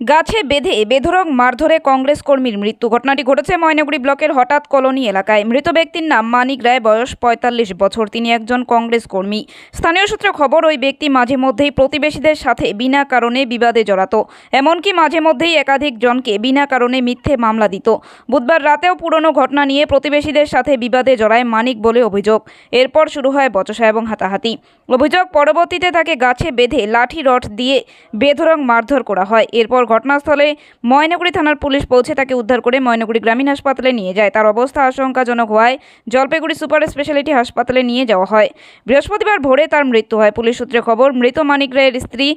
গাছে বেঁধে বেধড়ক মারধরে কংগ্রেস কর্মীর মৃত্যু। ঘটনাটি ঘটেছে ময়নাগুড়ি ব্লকের হঠাৎ কলোনি এলাকায়। মৃত ব্যক্তির নাম মানিক রায়, বয়স ৪৫ বছর। তিনি একজন কংগ্রেস কর্মী। স্থানীয় সূত্রে খবর, ওই ব্যক্তি মাঝে মধ্যেই প্রতিবেশীদের সাথে বিনা কারণে বিবাদে জড়াতো। এমনকি মাঝে মধ্যেই একাধিক জনকে বিনা কারণে মিথ্যে মামলা দিত। বুধবার রাতেও পুরনো ঘটনা নিয়ে প্রতিবেশীদের সাথে বিবাদে জড়ায় মানিক বলে অভিযোগ। এরপর শুরু হয় বচসা এবং হাতাহাতি। অভিযোগ, পরবর্তীতে তাকে গাছে বেঁধে লাঠি রড দিয়ে বেধড়ক মারধর করা হয়। এরপর ঘটনাস্থলে ময়নাগুড়ি থানার পুলিশ পৌঁছে তাকে উদ্ধার করে ময়নাগুড়ি গ্রামীণ হাসপাতালে নিয়ে যায়। তার অবস্থা আশঙ্কাজনক হওয়ায় জলপাইগুড়ি সুপার স্পেশালিটি হাসপাতালে নিয়ে যাওয়া হয়। বৃহস্পতিবার ভোরে তার মৃত্যু হয়। পুলিশ সূত্রে খবর, মৃত মানিক রায়ের স্ত্রী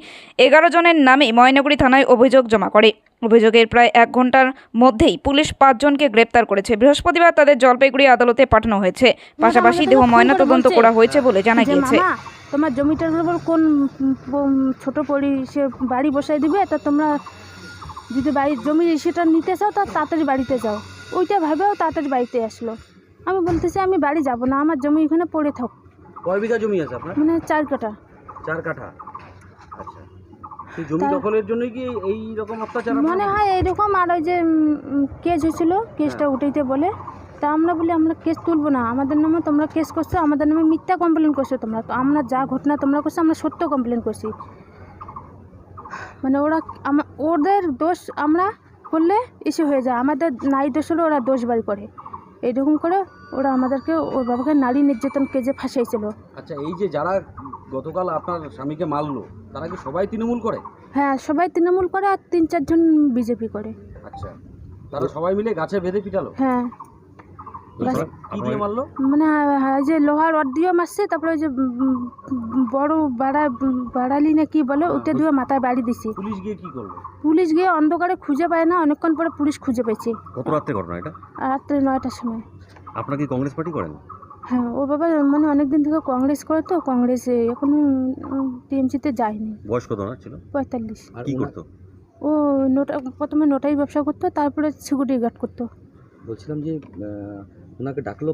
11 জনের নামে ময়নাগুড়ি থানায় অভিযোগ জমা করে। অভিযোগের প্রায় 1 ঘন্টার মধ্যেই পুলিশ 5 জনকে গ্রেপ্তার করেছে। বৃহস্পতিবার তাদের জলপাইগুড়ি আদালতে পাঠানো হয়েছে। পাশাপাশি দেহ ময়নাতদন্ত করা হয়েছে বলে জানা গিয়েছে। তোমার জমিটার উপর কোন ছোট পড়ি সে বাড়ি বসাই দিবে, তা তোমরা যদি বাড়ির জমি সেটা নিতে চাও তা তাড়াতাড়ি বাড়িতে যাও। ওইটা ভাবেও তাড়াতাড়ি বাড়িতে আসলো। আমি বলতেছি আমি বাড়ি যাব না, আমার জমি এখানে পড়ে থাক। কয় বিঘা জমি আছে আপনার? মানে 4 কাঠা। 4 কাঠা। আচ্ছা, সেই জমি দখলের জন্য কি এই রকম অত্যাচার? মনে হয় এইরকম। আর ওই যে কেস হয়েছিল, কেসটা উঠাইতে বলে, তা আমরা বলি আমরা কেস তুলবো না, আমাদের নামে তোমরা কেস করছো, আমাদের নামে মিথ্যা কমপ্লেন করছো তোমরা। তো আমরা যা ঘটনা তোমরা করছো আমরা সত্য কমপ্লেন করছি। মানে ওদের দোষ আমরা করলে এসে হয়ে যায়, আমাদের নাই দোষ হলে ওরা দোষ বাড়ি করে। এইরকম করে ওরা আমাদেরকে, ওর বাবাকে নারী নির্যাতন কেজে ফাঁসাইছিল। আচ্ছা, এই যে যারা গতকাল আপনার স্বামীকে মারলো, তারা কি সবাই তৃণমূল করে? হ্যাঁ, সবাই তৃণমূল করে, আর 3-4 জন বিজেপি করে। আচ্ছা, তারা সবাই মিলে গাছে বেঁধে পিটালো? হ্যাঁ। কি দিয়ে মারলো? মানে যে লোহার রড দিয়ে মারছে, তারপরে ওই যে বড় বাড়ালি না কি বলে, ওটা দিয়ে মাথায় বাড়ি দিছে। পুলিশ গিয়ে কি করলো? পুলিশ গিয়ে অন্ধকারে খুঁজে পায় না, অনেকক্ষণ পরে পুলিশ খুঁজে পেয়েছে। কত রাত্রে ঘটনা এটা? রাত্রে 9টার সময়। আপনারা কি কংগ্রেস পার্টি করেন? হ্যাঁ, ওর বাবা মানে অনেকদিন থেকে কংগ্রেস করে, তো কংগ্রেসে এখনো টিএমসিতে যায়নি। বয়স কত না ছিল? 45। কি করতো? ও প্রথমে নোটারি ব্যবসা করতো, তারপরে সিকিউরিটি গার্ড করতো। বলছিলাম যে ওনাকে ডাকলো,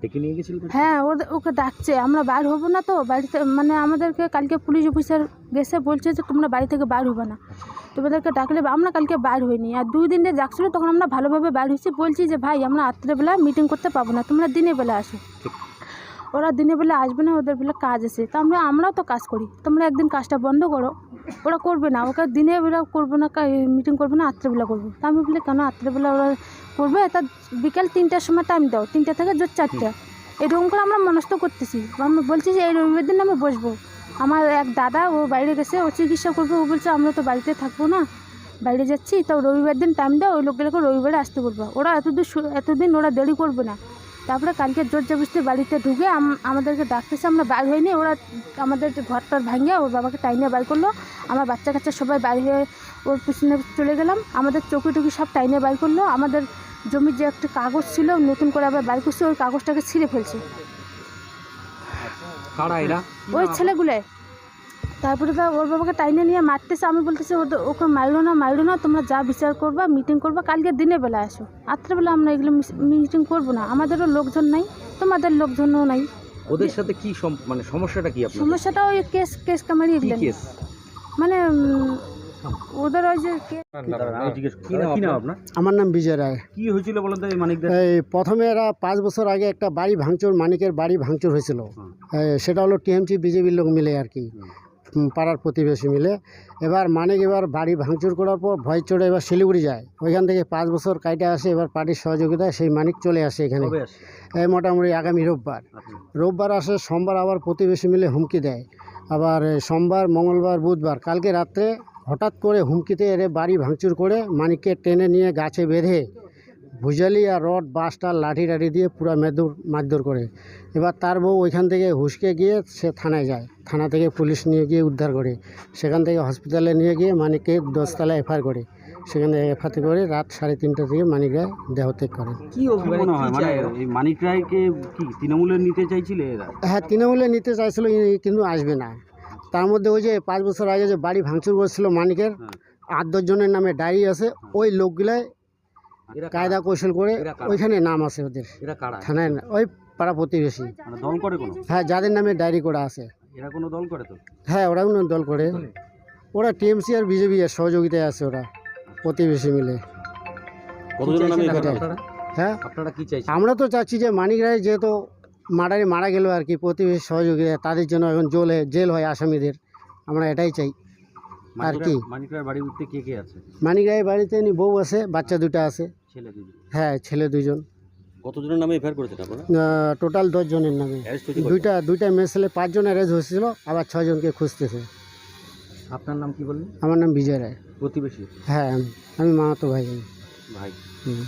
ডেকে নিয়ে গেছিল? হ্যাঁ, ওকে ডাকছে, আমরা বার হবো না তো বাড়িতে। মানে আমাদেরকে কালকে পুলিশ অফিসার গেছে, বলছে যে তোমরা বাড়ি থেকে বার হবো না। তোমাদেরকে ডাকলে আমরা কালকে বার হইনি। আর 2 দিন যে ডাকছিল তখন আমরা ভালোভাবে বার হয়েছি। বলছি যে ভাই আমরা রাত্রেবেলা মিটিং করতে পাবো না, তোমরা দিনের বেলা আসো। ওরা দিনের বেলা আসবে না, ওদের বেলা কাজ আছে। তা আমরাও তো কাজ করি, তোমরা একদিন কাজটা বন্ধ করো। ওরা করবে না, ওকে দিনের বেলা করবো না, মিটিং করবো না, রাত্রেবেলা করবো। তা আমি বলি কেন রাত্রেবেলা ওরা করবে? তা বিকাল 3টার সময় টাইম দাও, 3টা থেকে জোর 4টা। এরকম করে আমরা মনস্থ করতেছি। আমরা বলছি যে এই রবিবার দিন আমি বসবো। আমার এক দাদা, ও বাইরে গেছে, ও চিকিৎসা করবে। ও বলছে আমরা তো বাড়িতে থাকবো না, বাইরে যাচ্ছি, তো রবিবার দিন টাইম দাও, ওই লোকগুলোকে রবিবারে আসতে বলবো। ওরা এতদিন ওরা দেরি করবে না। তারপরে কালকে জোর জবরদস্তি বাড়িতে ঢুকে আমাদেরকে ডাকতেছে, আমরা বার হইনি। ওরা আমাদের ঘরটার ভাঙিয়ে ওর বাবাকে টাইনে বার করলো। আমার বাচ্চা কাচ্চা সবাই বাইরে হয়ে ওর পিছনে চলে গেলাম। আমাদের চৌকি টুকি সব টাইনে বার করলো। আমাদের জমির যে একটা কাগজ ছিল নতুন করে আবার বার করছে, ওই কাগজটাকে ছিঁড়ে ফেলছে। ওই ছেলেগুলো। তারপরে ওর বাবাকে টাইনে নিয়ে মারতেছে। আমি বলতেছি ওকে মারলো না, তোমরা যা বিচার করবা, মিটিং করবা, কালকে দিনের বেলা আসো। রাত্রেবেলা আমরা এগুলো মিটিং করবো না, আমাদেরও লোকজন নাই, তোমাদের লোকজনও নাই। ওদের সাথে কি মানে সমস্যাটা কি? আপনার সমস্যাটা ওই কেস কামারি এগুলো, মানে ওদের ওই যে আমার নাম বিজয় রায়। কি হয়েছিল বলেন তো? এই প্রথমে এরা 5 বছর আগে একটা বাড়ি ভাঙচুর, মানিকের বাড়ি ভাঙচুর হয়েছিল। সেটা হলো টিএমসি বিজেপির লোক মিলে আর কি, পাড়ার প্রতিবেশী মিলে। এবার মানিক বাড়ি ভাঙচুর করার পর ভয় চড়ে এবার শিলিগুড়ি যায়। ওইখান থেকে 5 বছর কাইটে আসে। এবার পার্টির সহযোগিতায় সেই মানিক চলে আসে এখানে। মোটামুটি আগামী রোববার আসে। সোমবার আবার প্রতিবেশী মিলে হুমকি দেয়। আবার সোমবার, মঙ্গলবার, বুধবার, কালকে রাত্রে হঠাৎ করে হুমকিতে এর বাড়ি ভাঙচুর করে মানিককে টেনে নিয়ে গাছে বেঁধে ভুজালি আর রড, বাঁশটার লাঠি দিয়ে পুরো মারধর করে। এবার তার বউ ওইখান থেকে হুসকে গিয়ে সে থানায় যায়। থানা থেকে পুলিশ নিয়ে গিয়ে উদ্ধার করে। সেখান থেকে হসপিটালে নিয়ে গিয়ে মানিককে 10 তলায় এফআইআর করে। সেখানে এফআইআর করে রাত 3:30 থেকে মানিক রায় দেহত্যাগ করেন। কি মনে হয়, মানে মানিক রায়কে কি তৃণমূলে নিতে চাইছিলে এরা? হ্যাঁ, তৃণমূলে নিতে চাইছিল, কিন্তু আসবে না। তার মধ্যে ওই যে 5 বছর আগে যে বাড়ি ভাঙচুর করছিল মানিকের, 8-10 জনের নামে ডায়েরি আছে। ওই লোকগুলাই কায়দা কৌশল করে ওইখানে নাম আছে ওদের থানায়, ওই পাড়া প্রতিবেশী। দল করে কোনো? হ্যাঁ, যাদের নামে ডায়েরি করা আছে। এরা কোনো দল করে তো? হ্যাঁ, ওরা কোনো দল করে। ওরা টিএমসি আর বিজেপি এর সহযোগিতায় আছে, ওরা প্রতিবেশী মিলে। কতজনের নামে চাইছেন এখানে আপনারা? হ্যাঁ, আপনারা কি চাইছেন? আমরা তো চাচ্ছি যে মানিক রায় যেহেতু মারা গেল আর কি, প্রতিবেশী সহযোগিতা তাদের জন্য এখন জেল হয় আসামিদের, আমরা এটাই চাই আর কি। মানিকরায়ের বাড়ির উঠতে কে কে আছে? মানিক রায়ের বাড়িতে এমনি বউ আছে, বাচ্চা দুটো আছে। ছেলে দুজন। হ্যাঁ, ছেলে 2 জন। কতজনের নামে এফআইআর করেছেন আপনারা? টোটাল 10 জনের নামে। অ্যারেস্ট হয়েছে দুইটা মেয়ে ছেলে 5 জন অ্যারেস্ট হয়েছিল, আবার 6 জনকে খুঁজতেছে। আপনার নাম কি বললেন? আমার নাম বিজয় রায়। প্রতিবেশী হ্যাঁ, আমি মামাতো ভাই। ভাই। হুম।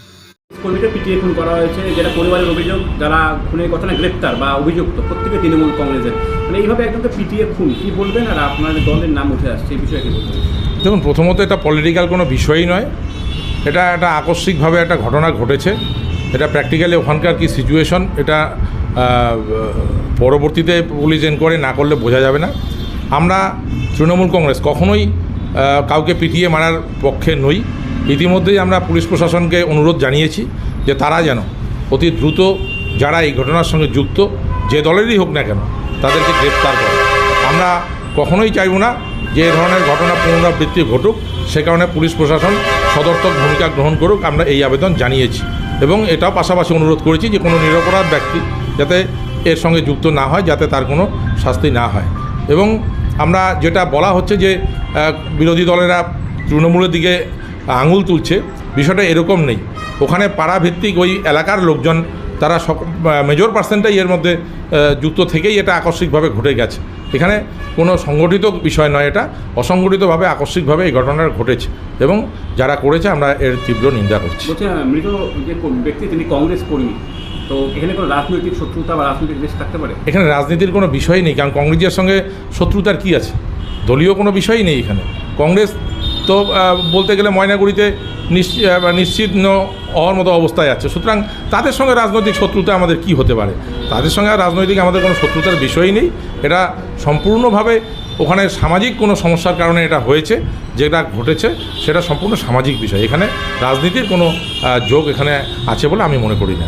কর্মীকে পিটিয়ে খুন করা হয়েছে, যেটা পরিবারের অভিযোগ। যারা খুনের ঘটনায় গ্রেপ্তার বা অভিযুক্ত প্রত্যেকে তৃণমূল কংগ্রেসের। মানে এইভাবে একজনকে পিটিয়ে খুন, কি বলবেন? আর আপনার দলের নাম উঠে আসছে, এই বিষয়ে কি বলবেন? দেখুন, প্রথমত এটা পলিটিক্যাল কোনো বিষয়ই নয়, এটা একটা আকস্মিকভাবে একটা ঘটনা ঘটেছে। এটা প্র্যাকটিক্যালি ওখানকার কি সিচুয়েশন, এটা পরবর্তীতে পুলিশ এনকোয়ারি না করলে বোঝা যাবে না। আমরা তৃণমূল কংগ্রেস কখনোই কাউকে পিটিয়ে মারার পক্ষে নই। ইতিমধ্যেই আমরা পুলিশ প্রশাসনকে অনুরোধ জানিয়েছি যে তারা যেন অতি দ্রুত যারা এই ঘটনার সঙ্গে যুক্ত, যে দলেরই হোক না কেন, তাদেরকে গ্রেপ্তার করে। আমরা কখনোই চাইব না যে এ ধরনের ঘটনা পুনরাবৃত্তি ঘটুক, সে কারণে পুলিশ প্রশাসন সদর্থক ভূমিকা গ্রহণ করুক, আমরা এই আবেদন জানিয়েছি। এবং এটাও পাশাপাশি অনুরোধ করেছি যে কোনো নিরপরাধ ব্যক্তি যাতে এর সঙ্গে যুক্ত না হয়, যাতে তার কোনো শাস্তি না হয়। এবং আমরা যেটা বলা হচ্ছে যে বিরোধী দলেরা তৃণমূলের দিকে আঙুল তুলছে, বিষয়টা এরকম নেই। ওখানে পাড়াভিত্তিক ওই এলাকার লোকজন তারা মেজর পার্সেন্টাই এর মধ্যে যুক্ত থেকেই এটা আকস্মিকভাবে ঘটে গেছে। এখানে কোনো সংগঠিত বিষয় নয়, এটা অসংগঠিতভাবে আকস্মিকভাবে এই ঘটনাটা ঘটেছে এবং যারা করেছে আমরা এর তীব্র নিন্দা করছি। বলছে মৃত যে ব্যক্তি তিনি কংগ্রেস কর্মী, তো এখানে কোনো রাজনৈতিক শত্রুতা বা রাজনৈতিক দেশ থাকতে পারে? এখানে রাজনীতির কোনো বিষয়ই নেই, কারণ কংগ্রেসের সঙ্গে শত্রুতার কী আছে? দলীয় কোনো বিষয়ই নেই এখানে। কংগ্রেস তো বলতে গেলে ময়নাগুড়িতে নিশ্চিহ্ন হওয়ার মতো অবস্থায় আছে, সুতরাং তাদের সঙ্গে রাজনৈতিক শত্রুতা আমাদের কি হতে পারে? তাদের সঙ্গে রাজনৈতিক আমাদের কোনো শত্রুতার বিষয়ই নেই। এটা সম্পূর্ণভাবে ওখানে সামাজিক কোনো সমস্যার কারণে এটা হয়েছে, যেটা ঘটেছে সেটা সম্পূর্ণ সামাজিক বিষয়। এখানে রাজনীতির কোনো যোগ এখানে আছে বলে আমি মনে করি না।